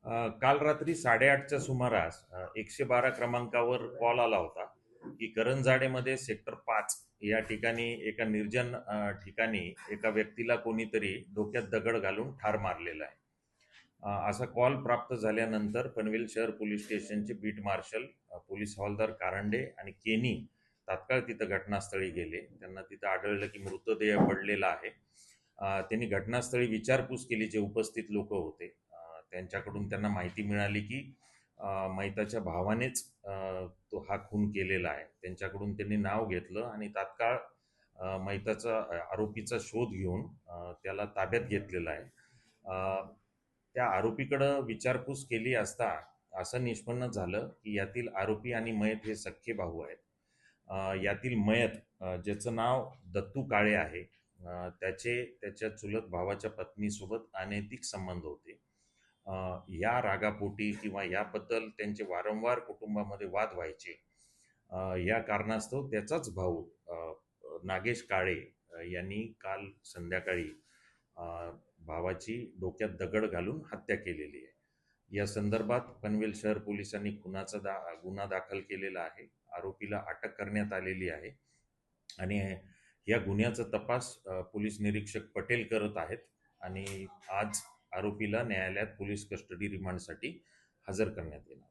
काल रात्री 8:30च्या सुमारास 112 क्रमांकावर कॉल आला होता की करंजाडेमध्ये सेक्टर 5 या ठिकाणी एका निर्जन ठिकाणी एका व्यक्तीला कोणीतरी डोक्यात दगड घालून ठार मारलेला आहे. असा कॉल प्राप्त झाल्यानंतर पनवेल शहर पोलीस स्टेशनचे बीट मार्शल पोलीस हवालदार कारंडे आणि केनी तात्काळ तिथं घटनास्थळी गेले. त्यांना तिथं आढळलं की मृतदेह पडलेला आहे. त्यांनी घटनास्थळी विचारपूस केली. जे उपस्थित लोक होते त्यांच्याकडून त्यांना माहिती मिळाली की मैताच्या भावानेच तो हा खून केलेला आहे. त्यांच्याकडून त्यांनी नाव घेतलं आणि तात्काळ मैताचा आरोपीचा शोध घेऊन त्याला ताब्यात घेतलेला आहे. त्या आरोपीकडं विचारपूस केली असता असं निष्पन्न झालं की यातील आरोपी आणि मयत हे सख्खे भाऊ आहेत. यातील मयत ज्याचं नाव दत्तू काळे आहे, त्याच्या चुलत भावाच्या पत्नीसोबत अनैतिक संबंध होते. या रागापोटी किंवा याबद्दल त्यांचे वारंवार कुटुंबामध्ये वाद व्हायचे. या कारणास्तव त्याचाच भाऊ नागेश काळे यांनी काल संध्याकाळी भावाची डोक्यात दगड घालून हत्या केलेली आहे. या संदर्भात पनवेल शहर पोलिसांनी खुनाचा गुन्हा दाखल केलेला आहे. आरोपीला अटक करण्यात आलेली आहे आणि या गुन्ह्याचा तपास पोलीस निरीक्षक पटेल करत आहेत आणि आज आरोपीला न्यायालयात पोलीस कस्टडी रिमांडसाठी हजर करण्यात येणार.